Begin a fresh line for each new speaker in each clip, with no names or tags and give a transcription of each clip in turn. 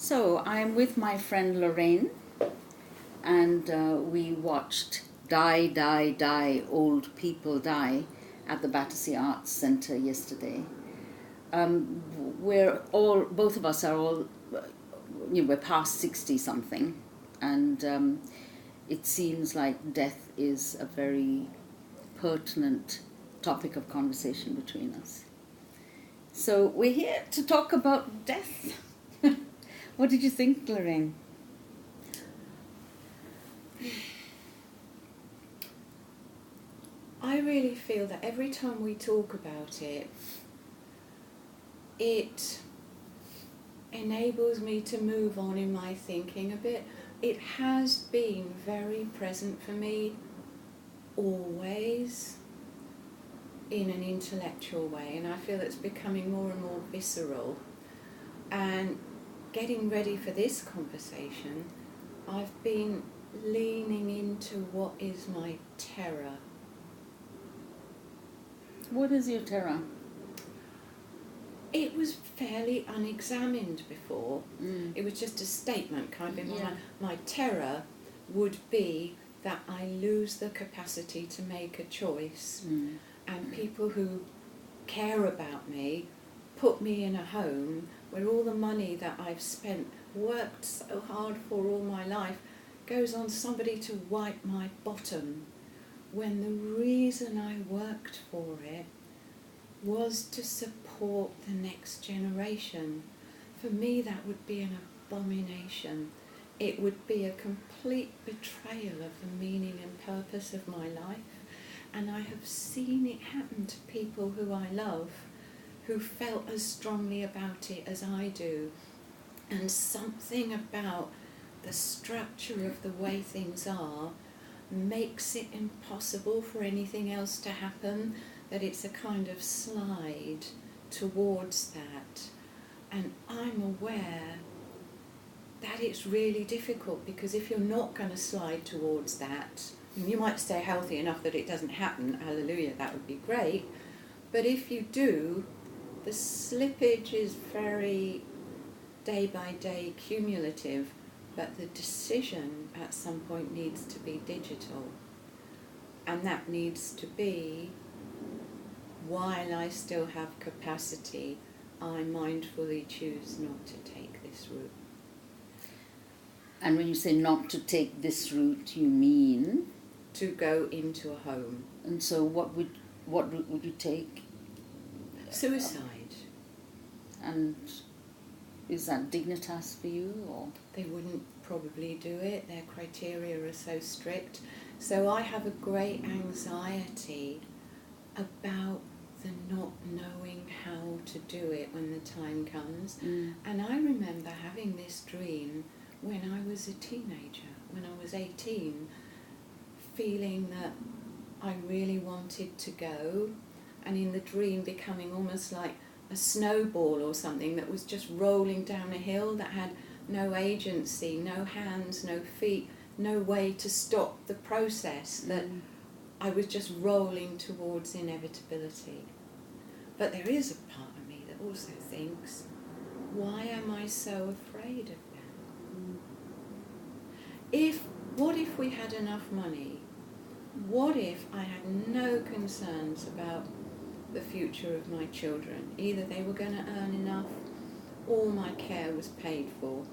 So I'm with my friend Lorraine, and we watched Die, Die, Die, Old People Die at the Battersea Arts Centre yesterday. Both of us are all, we're past 60 something, and it seems like death is a very pertinent topic of conversation between us. So we're here to talk about death. What did you think, Lorraine?
I really feel that every time we talk about it, it enables me to move on in my thinking a bit. It has been very present for me always in an intellectual way, and I feel it's becoming more and more visceral. And getting ready for this conversation, I've been leaning into what is my terror.
What is your terror?
It was fairly unexamined before. It was just a statement, kind of.
Yeah.
My terror would be that I lose the capacity to make a choice, and people who care about me put me in a home where all the money that I've spent, worked so hard for all my life, goes on somebody to wipe my bottom, when the reason I worked for it was to support the next generation. For me, that would be an abomination. It would be a complete betrayal of the meaning and purpose of my life. And I have seen it happen to people who I love, who felt as strongly about it as I do. And something about the structure of the way things are makes it impossible for anything else to happen, that it's a kind of slide towards that. And I'm aware that it's really difficult, because if you're not going to slide towards that, you might stay healthy enough that it doesn't happen, hallelujah, that would be great. But if you do, the slippage is very day by day cumulative, but the decision at some point needs to be digital. And that needs to be, while I still have capacity, I mindfully choose not to take this route.
And when you say not to take this route, you mean?
To go into a home.
And so what route would you take?
Suicide.
And is that dignitas for you, or?
They wouldn't probably do it. Their criteria are so strict. So I have a great anxiety about the not knowing how to do it when the time comes. And I remember having this dream when I was a teenager, when I was 18, feeling that I really wanted to go, and in the dream becoming almost like a snowball or something that was just rolling down a hill, that had no agency, no hands, no feet, no way to stop the process, that I was just rolling towards inevitability. But there is a part of me that also thinks, why am I so afraid of that? What if we had enough money? What if I had no concerns about the future of my children? Either they were going to earn enough, or my care was paid for.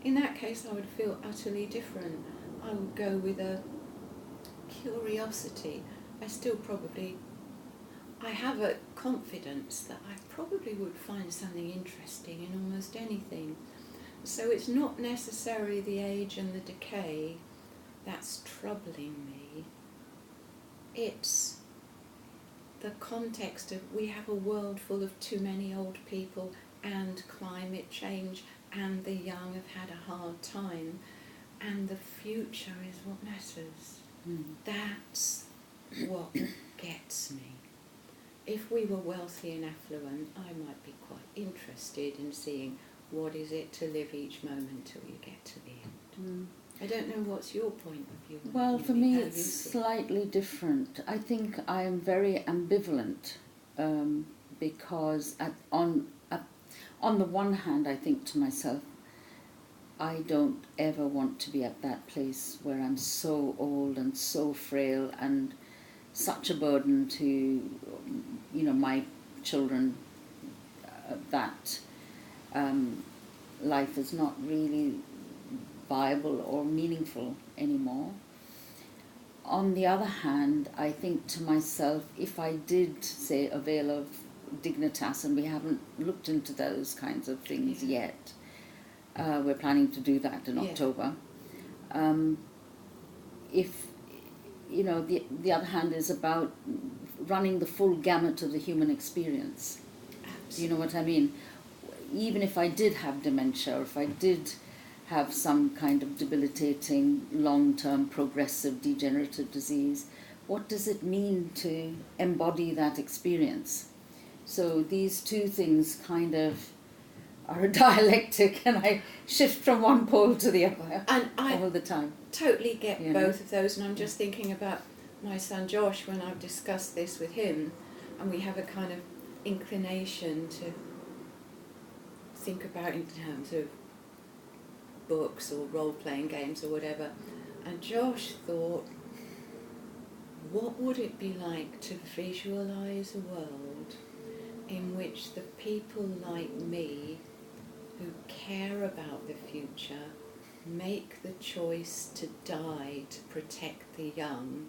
In that case, I would feel utterly different. I would go with a curiosity. I have a confidence that I probably would find something interesting in almost anything. So it's not necessarily the age and the decay that's troubling me. It's the context of, we have a world full of too many old people, and climate change, and the young have had a hard time, and the future is what matters. That's what gets me. If we were wealthy and affluent, I might be quite interested in seeing what is it to live each moment till you get to the end. I don't know, what's your point of view?
Well, for me it's slightly different. I think I am very ambivalent, because on the one hand I think to myself, I don't ever want to be at that place where I'm so old and so frail and such a burden to, my children, that life is not really viable or meaningful anymore. On the other hand, I think to myself, if I did, say, avail of Dignitas, and we haven't looked into those kinds of things yet, we're planning to do that in October. If, the other hand is about running the full gamut of the human experience.
Absolutely.
Do you know what I mean? Even if I did have dementia, or if I did have some kind of debilitating, long-term, progressive, degenerative disease, what does it mean to embody that experience? So these two things kind of are a dialectic, and I shift from one pole to the other
And I
all the time.
totally get both of those, and I'm just thinking about my son Josh when I've discussed this with him, and we have a kind of inclination to think about in terms of books or role-playing games or whatever, and Josh thought, what would it be like to visualise a world in which the people like me who care about the future make the choice to die to protect the young?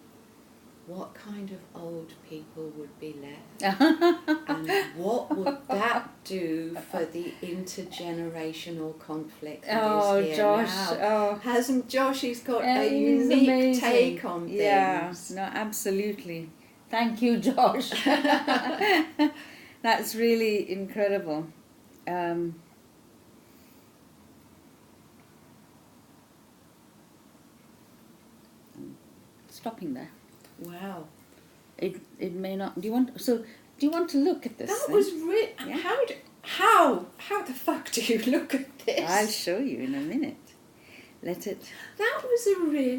What kind of old people would be left? And what would that do for the intergenerational conflict that is here
Josh,
now? Hasn't Josh, he's got a
he's
unique
amazing
take on things.
Yeah, no, absolutely. Thank you, Josh. That's really incredible. Stopping there.
Wow.
It may not. Do you want to look at this?
That
thing?
was
Yeah.
How the fuck do you look at this?
I'll show you in a minute. Let it.
That was a really